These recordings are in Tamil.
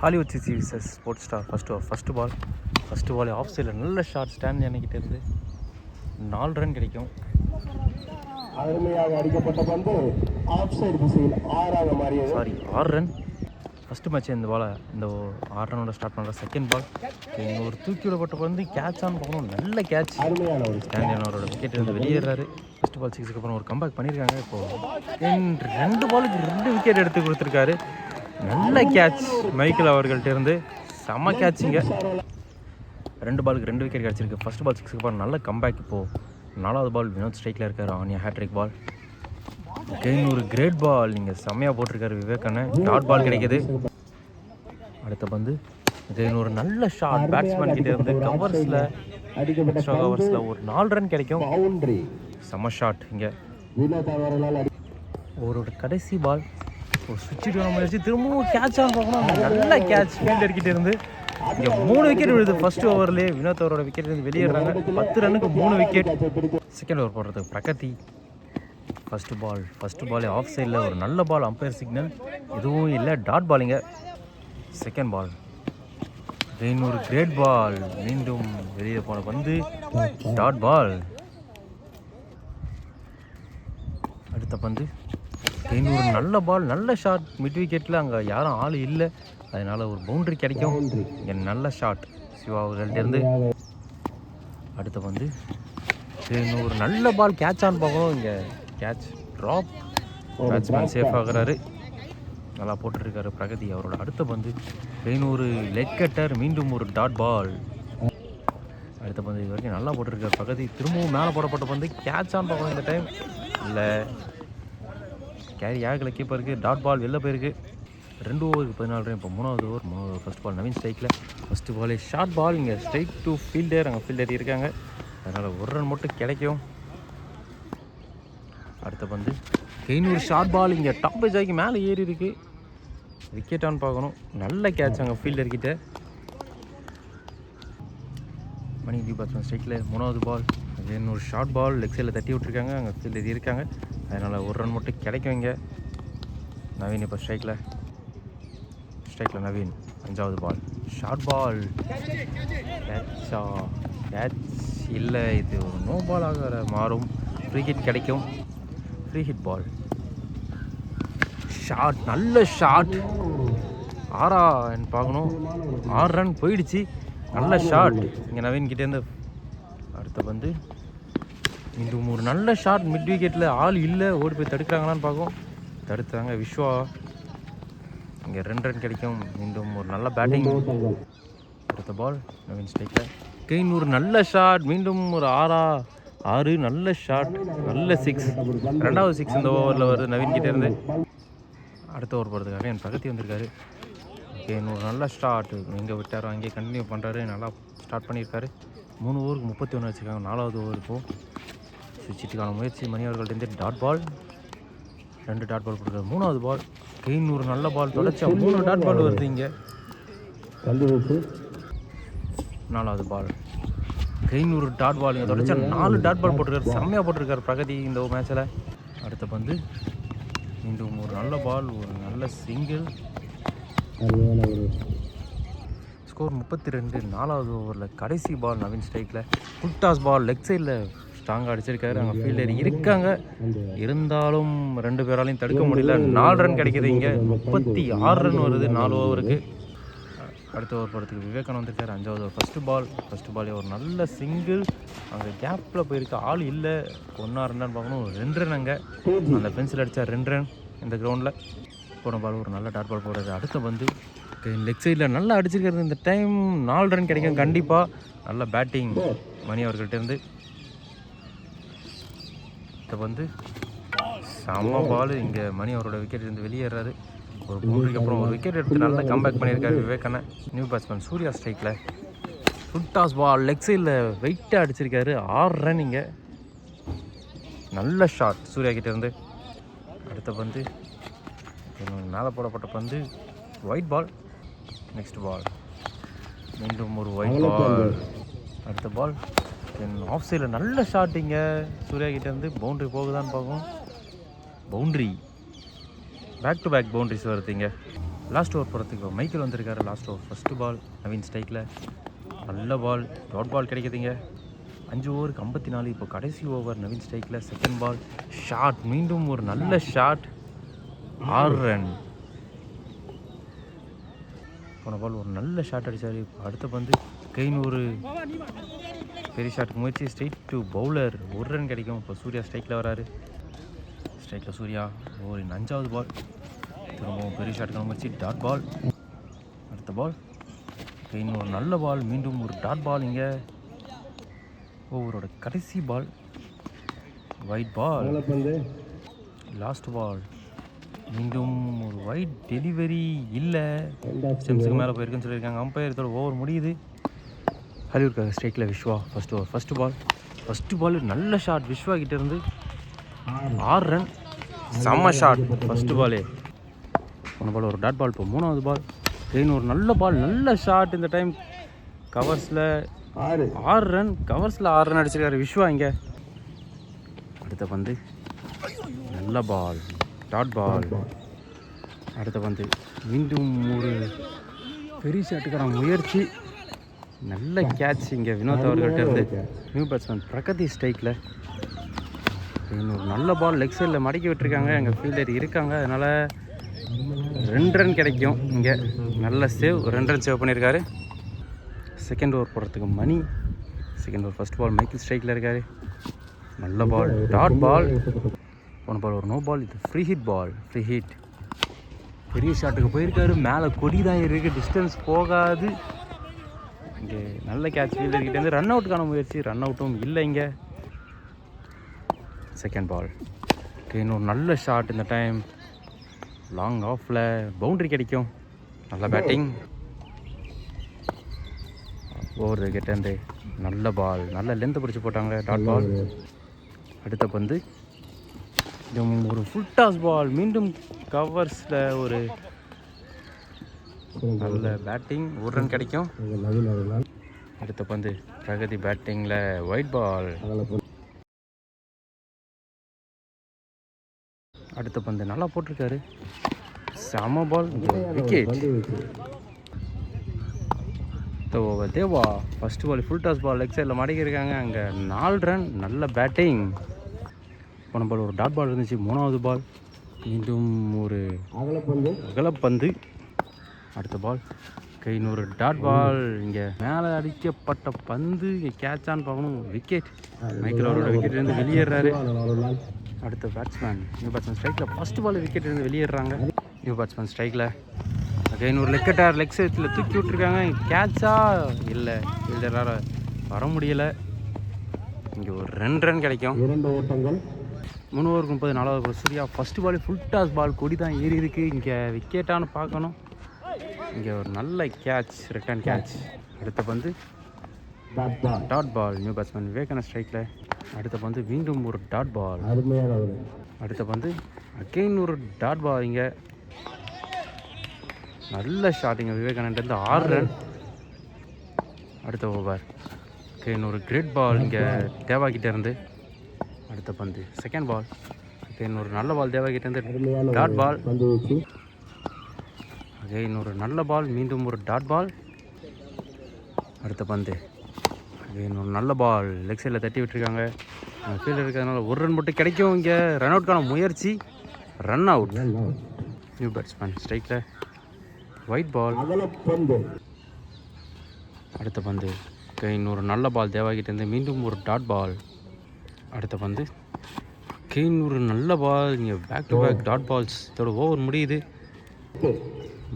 ஹாலிவுட் சிசி விசஸ் sports star first ball off சைடில் நல்ல ஷார்ட் ஸ்டாண்ட் அன்னைக்கிட்ட இருந்து 4 ரன் கிடைக்கும். அருமையாக அடிக்கப்பட்ட பந்து ஆஃப் சைடு திசையில் 6 ரன். ஃபஸ்ட்டு மேட்ச் இந்த 6 ரனோட ஸ்டார்ட் பண்ணுற செகண்ட் பால் ஒரு தூக்கி விடப்பட்ட பந்து கேட்ச் ஆன் போகணும். நல்ல கேட்ச். ஸ்டாண்டியன் அவரோட விக்கெட் இருந்து வெளியேறாரு. ஃபஸ்ட்டு பால் 6க்கு அப்புறம் ஒரு கம்பேக் பண்ணியிருக்காங்க. இப்போது 2 பாலுக்கு 2 விக்கெட் எடுத்து கொடுத்துருக்காரு. நல்ல கேட்ச் மைக்கேல் அவர்கள்ட்ட இருந்து. செம்ம கேட்சிங்க. 2 பாலுக்கு 2 விக்கெட் கிடச்சிருக்கு. ஃபஸ்ட் பால் 6க்கு அப்புறம் நல்ல கம்பேக். இப்போது 4வது பால் வினோத் ஸ்ட்ரைக்கில் இருக்கார். ஆனியா ஹேட்ரிக் பால். ஒரு கிரேட் பால் நீங்கள் செம்மையாக போட்டிருக்காரு விவேக் அண்ணன். டாட் பால் கிடைக்கிது. அடுத்த பந்து ஒரு நல்ல ஷாட் பேட்ஸ்மேன் கிட்டே இருந்து கவர்ஸில் ஒரு 4 ரன் கிடைக்கும். செம்ம ஷாட். இங்கே ஒரு கடைசி பால் ஒரு சுவிட்ச் முயற்சி திரும்பவும் கேட்ச் ஆன் பார்க்கணும். நல்ல கேட்ச் ஃபீல்டர் கிட்டே இருந்து. இங்கே 3 விக்கெட் விழுது ஃபர்ஸ்ட் ஓவர்லேயே. வினோத் அவரோட விக்கெட் இருந்து வெளியேறாங்க. 10 ரன்னுக்கு 3 விக்கெட். செகண்ட் ஓவர் போடுறதுக்கு பிரகதி. ஃபஸ்ட்டு பாலே ஆஃப் சைடில் ஒரு நல்ல பால். அம்பையர் சிக்னல் எதுவும் இல்லை. டாட் பாலிங்க. செகண்ட் பால் ஒரு கிரேட் பால். மீண்டும் வெளியே போன பந்து டாட் பால். அடுத்த பந்து ஒரு நல்ல பால், நல்ல ஷாட் மிட் விக்கெட்டில். அங்கே யாரும் ஆள் இல்லை, அதனால் ஒரு பவுண்டரி கிடைக்கும். இங்கே நல்ல ஷாட் சிவா அவர்கள்ட்டேருந்து. அடுத்த பந்து ஒரு நல்ல பால் கேட்ச் ஆன் பார்க்கணும். இங்கே கேட்ச் ட்ராப். பேட்ஸ்மேன் சேஃப் ஆகிறாரு. நல்லா போட்டுருக்காரு பிரகதி. அவரோட அடுத்த பந்து ஒரு லெக் கட்டர். மீண்டும் ஒரு டாட் பால். அடுத்த பந்து இது வரைக்கும் நல்லா போட்டிருக்காரு பிரகதி. திரும்பவும் மேலே போடப்பட்ட பந்து கேட்ச் ஆன் பார்க்கணும். இந்த டைம் இல்லை, கேரி ஆகலை கீப்பருக்கு. டாட் பால் வெளில போயிருக்கு. 2 ஓவருக்கு 14 ரன். இப்போ 3வது ஓவர் ஃபஸ்ட் பால் நவீன் ஸ்ட்ரைக்கில். ஃபஸ்ட்டு பாலே ஷார்ட் பால். இங்கே ஸ்ட்ரைக் டு ஃபீல்டர். அங்கே ஃபீல்டர் இருக்காங்க, அதனால் 1 ரன் மட்டும் கிடைக்கும். அடுத்த பந்து ஒரு ஷார்ட் பால். இங்கே டாப் ஏஜாக்கி மேலே ஏறி இருக்குது. விக்கெட் ஆன் பார்க்கணும். நல்ல கேட்ச் அங்கே ஃபீல்டர்கிட்ட. மணி நியூ பேட்ஸ்மேன் ஸ்ட்ரைக்கில். 3வது பால் ஒரு ஷார்ட் பால். லெக் சைடில் தட்டி விட்டுருக்காங்க, அங்கே ஃபீல்டர் இருக்காங்க, அதனால் 1 ரன் மட்டும் கிடைக்கும். இங்கே நவீன் இப்போ ஸ்ட்ரைக்கில் நவீன். 5வது பால் ஷார்ட் பால். கேட்ச் இல்லை, இது ஒரு நோ பாலாக மாறும். ஃப்ரீ ஹிட் கிடைக்கும். Free hit ball. ஷாட், நல்ல ஷாட். 6 பார்க்கணும். 6 ரன் போயிடுச்சு. நல்ல ஷாட் இங்கே நவீன் கிட்டேருந்து. அடுத்த பந்து மீண்டும் ஒரு நல்ல ஷாட் மிட் விக்கெட்டில். ஆள் இல்லை, ஓடி போய் தடுக்கிறாங்களான்னு பார்க்கும். தடுத்தாங்க விஸ்வா. இங்கே 2 ரன் கிடைக்கும். மீண்டும் ஒரு நல்ல பேட்டிங். அடுத்த பால் நவீன் ஸ்ட்ரைக்கில். ஒரு நல்ல ஷாட். மீண்டும் ஒரு 6 நல்ல ஷாட், நல்ல 6. 2வது 6 இந்த ஓவரில் வருது நவீன் கிட்டேருந்து. அடுத்த ஓவர் போகிறதுக்காக என் பிரகதி வந்திருக்காரு. ஒரு நல்ல ஸ்டார்ட். எங்கே விட்டாரோ அங்கேயே கண்டினியூ பண்ணுறாரு. நல்லா ஸ்டார்ட் பண்ணியிருக்காரு. 3 ஓவருக்கு 31 வச்சுருக்காங்க. 4வது ஓவர் இப்போது சுவிட்சுக்கான முயற்சி மணி அவர்கள்ட்டேருந்து. Dot ball. 2 டாட் பால் கொடுக்குறாரு. 3வது பால் ஒரு நல்ல பால். தொடர்ச்சியாக 3 டாட் பால் வருது இங்கே. 4வது பால் ஒரு டாட் பால். இங்கே தொடர்ச்சியாக 4 டாட் பால் போட்டிருக்காரு. செம்மையாக போட்டிருக்காரு பிரகதி இந்த மேட்சில். அடுத்த பந்து மீண்டும் ஒரு நல்ல பால், ஒரு நல்ல சிங்கிள். ஸ்கோர் 32. 4வது ஓவரில் கடைசி பால் நவீன் ஸ்ட்ரைக்கில். Full toss ball. லெக் சைடில் ஸ்ட்ராங்காக அடிச்சிருக்காரு. அங்கே ஃபீல்டர் இருக்காங்க, இருந்தாலும் 2 பேராலையும் தடுக்க முடியல. 4 ரன் கிடைக்கிது. இங்கே 36 ரன் வருது 4 ஓவருக்கு. அடுத்த ஓவர் போகிறதுக்கு விவேகானந்த் வந்திருக்காரு. 5வது ஓவர் ஃபஸ்ட்டு பாலே ஒரு நல்ல சிங்கிள். அங்கே கேப்பில் போயிருக்கு, ஆள் இல்லை. 1 ரன் பார்க்கணும். 2 ரன் அங்கே அந்த பென்சில் அடித்தா 2 ரன் இந்த கிரவுண்டில். போன பால் ஒரு நல்ல டாட் பால் போடுறது. அடுத்த பந்து லெக் சைடில் நல்லா அடிச்சிருக்கிறது. இந்த டைம் 4 ரன் கிடைக்கும் கண்டிப்பாக. நல்ல பேட்டிங் மணி அவர்கள்ட்டேருந்து. இந்த பந்து செம்ம பால். இங்கே மணி அவரோட விக்கெட் இருந்து வெளியேறாரு. ஒரு பவுண்டரிக்கு அப்புறம் ஒரு விக்கெட் எடுத்து நல்லா கம்பேக் பண்ணியிருக்காரு விவேக் அண்ணன். நியூ பேட்ஸ்மேன் சூர்யா ஸ்ட்ரைக்கில். Full toss ball. லெக் சைடில் வெயிட்டாக அடிச்சிருக்காரு. 6 ரன் இங்கே. நல்ல ஷாட் சூர்யா கிட்டேருந்து. அடுத்த பந்து மேலே போடப்பட்ட பந்து ஒயிட் பால். நெக்ஸ்ட் பால் மீண்டும் ஒரு ஒயிட் பால். அடுத்த பால் ஆஃப் சைடில் நல்ல ஷாட்டிங்க சூர்யா கிட்டேருந்து. பவுண்ட்ரி போகுதான்னு பார்க்கும். Boundary. Back to back boundaries வருதுங்க. லாஸ்ட் ஓவர் போகிறதுக்கு மைக்கேல் வந்திருக்காரு. Last over first ball Naveen ஸ்ட்ரைக்கில் நல்ல பால், டாட் பால் கிடைக்குதுங்க. 5 ஓவருக்கு 54. இப்போ கடைசி ஓவர் நவீன் ஸ்ட்ரைக்கில் செகண்ட் பால் ஷாட், மீண்டும் ஒரு நல்ல ஷாட், 6 ரன். போன பால் ஒரு நல்ல ஷாட் அடித்தார். இப்போ அடுத்த பந்து கைன்னு ஒரு பெரிய ஷாட்டுக்கு முயற்சி, ஸ்ட்ரைட் டு பவுலர், 1 ரன் கிடைக்கும். இப்போ சூர்யா ஸ்ட்ரைக்கில் வராரு. ஸ்ட்ரைக்கில் சூர்யா ஒரு 5வது பால், திரும்பவும் பெரிய ஷாட்டுக்கு முயற்சி, டாட் பால். அடுத்த பால் கைன்னு ஒரு நல்ல பால், மீண்டும் ஒரு டாட் பால். இங்கே ஓவரோட கடைசி பால் ஒயிட் பால். லாஸ்ட் பால் மீண்டும் ஒரு ஒயிட் டெலிவரி இல்லை, ஸ்டெம்ஸுக்கு மேலே போயிருக்குன்னு சொல்லியிருக்காங்க அம்பையர். இதோட ஓவர் முடியுது. ஹாலிவுட்காக ஸ்ட்ரைக்கில் விஸ்வா ஃபஸ்ட் ஓவர் ஃபஸ்ட்டு பால் நல்ல ஷாட் விஸ்வா கிட்டே இருந்து, 6 ரன், செம்ம ஷாட் ஃபஸ்ட்டு பாலே. போன பால் ஒரு டாட் பால். இப்போ 3வது பால் கைன்னு ஒரு நல்ல பால், நல்ல ஷாட். இந்த டைம் கவர்ஸில் 6 ரன், கவர்ஸில் 6 ரன் அடிச்சிருக்காரு விஸ்வா. இங்கே அடுத்த பந்து நல்ல பால், டாட் பால். அடுத்த பந்து மீண்டும் ஒரு பெரிய ஷாட்டுக்கான முயற்சி, நல்ல கேட்ச். இங்கே வினோத் அவர்கள்ட்ட இருந்து நியூ பேட்ஸ்மேன் பிரகதி ஸ்ட்ரைக்கில் இன்னொரு நல்ல பால் லெக் சைடில் மடக்கி விட்டுருக்காங்க. எங்கள் ஃபீல்டர் இருக்காங்க, அதனால் 2 ரன் கிடைக்கும். இங்கே நல்ல சேவ், 2 ரன் சேவ் பண்ணியிருக்காரு. செகண்ட் ஓவர் போடுறதுக்கு Mani. Second over first ball Michael ஸ்ட்ரைக்கில் இருக்கார். நல்ல பால், டாட் பால். போன பால் ஒரு நோ பால், இது free hit ball, free hit. பெரிய ஷாட்டுக்கு போயிருக்காரு, மேலே கொடி தான் இருக்குது, டிஸ்டன்ஸ் போகாது. இங்கே நல்ல கேட்ச் ஃபீல்டர்கிட்டேருந்து ரன் அவுட்டுக்கான முயற்சி, ரன் அவுட்டும் இல்லை. இங்கே செகண்ட் பால் இன்னொரு நல்ல ஷாட். இந்த டைம் லாங் ஆஃபில் பவுண்ட்ரி கிடைக்கும். நல்ல பேட்டிங், ஓவர் கிட்டேருந்து நல்ல பால், நல்ல லென்த்தை பிடிச்சி போட்டாங்க, டாட் பால். அடுத்த பந்து ஒரு ஃபுல் டாஸ் பால், மீண்டும் கவர்ஸில் ஒரு நல்ல பேட்டிங், 1 ரன் கிடைக்கும். அடுத்த பந்து பிரகதி பேட்டிங்கில் ஒயிட் பால். அடுத்த பந்து நல்லா போட்டிருக்காரு, செம ball, wicket. Over Deva first ball full toss ball, leg சைடில் மடக்கியிருக்காங்க. அங்கே 4 ரன், நல்ல பேட்டிங். போன பால் ஒரு டாட் பால் இருந்துச்சு. 3வது பால் மீண்டும் ஒரு அகலப்பந்து. அடுத்த பால் இன்னொரு டாட் பால். இங்கே மேலே அடிக்கப்பட்ட பந்து இங்கே கேட்சான்னு பார்க்கணும், விக்கெட். மைக்கேல் அவரோட விக்கெட்லேருந்து வெளியேறாரு. அடுத்த பேட்ஸ்மேன் நியூ பேட்ஸ்மேன் ஸ்ட்ரைக்கில் ஃபஸ்ட்டு பால் விக்கெட்லேருந்து வெளியேறாங்க. நியூ பேட்ஸ்மேன் ஸ்ட்ரைக்கில் இன்னொரு லெக்கட்டார் லெக் சைடில் தூக்கி விட்ருக்காங்க. கேட்சா இல்லை, ஃபீல்டரால் வர முடியலை. இங்கே ஒரு 2 ரன் கிடைக்கும். 3 ஓவருக்கு 30, 4வது பால் சூர்யா ஃபஸ்ட்டு பால் ஃபுல் டாஸ் பால், கொடி தான் ஏறி இருக்குது. இங்கே விக்கெட்டானு பார்க்கணும். இங்கே ஒரு நல்ல கேட்ச், ரிட்டர்ன் கேட்ச். அடுத்த பந்து dot ball, new batsman Vivekanand ஸ்ட்ரைக்கில். அடுத்த பந்து மீண்டும் ஒரு டாட் பால். அடுத்த பந்து அகெயின் ஒரு டாட் பால். இங்கே நல்ல ஷாட், இங்கே விவேகானந்த்லேருந்து 6 ரன். அடுத்த ஓவர் இன்னொரு கிரேட் பால், இங்கே தேவா கிட்டே இருந்து. அடுத்த பந்து செகண்ட் பால், இன்னொரு நல்ல பால் தேவா கிட்டே இருந்து, டாட் பால். இன்னொரு நல்ல பால், மீண்டும் ஒரு டாட் பால். அடுத்த பந்து இன்னொரு நல்ல பால், லெக் சைடில் தட்டி விட்டுருக்காங்க. ஃபீல்டர் இருக்கிறதுனால 1 ரன் மட்டும் கிடைக்கும். இங்கே ரன் அவுட்கான முயற்சி, ரன் அவுட். நியூ பேட்ஸ்மேன் ஸ்ட்ரைக்கில் ஒயிட் பால். அடுத்த பந்து இன்னொரு நல்ல பால் தேவாகிட்டேருந்து, மீண்டும் ஒரு டாட் பால். அடுத்த பந்து இன்னொரு நல்ல பால். இங்கே back to back dot balls. இதோட ஓவர் முடியுது.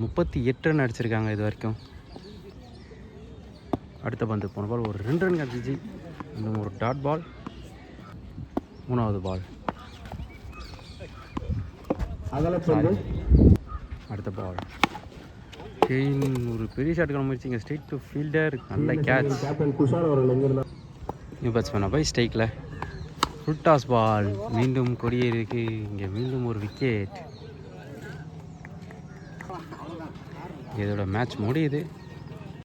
38 ரன் அடிச்சிருக்காங்க இது வரைக்கும். அடுத்த பந்து போன பால் ஒரு 2 ரன் கிடச்சிச்சு. இன்னும் ஒரு டாட் பால். 3வது பால் அடுத்த பால் ஒரு பெரிய ஷாட்டுக்கான முயற்சி. இங்கே ஸ்ட்ரெயிட் டு ஃபீல்டர், நல்ல கேட்ச். நியூ பேட்ஸ்மேன் அபய் ஸ்ட்ரைக்கில் ஃபுல் டாஸ் பால், மீண்டும் கொடியேறிக்கு. இங்கே மீண்டும் ஒரு விக்கெட். இதோட மேட்ச் முடியுது.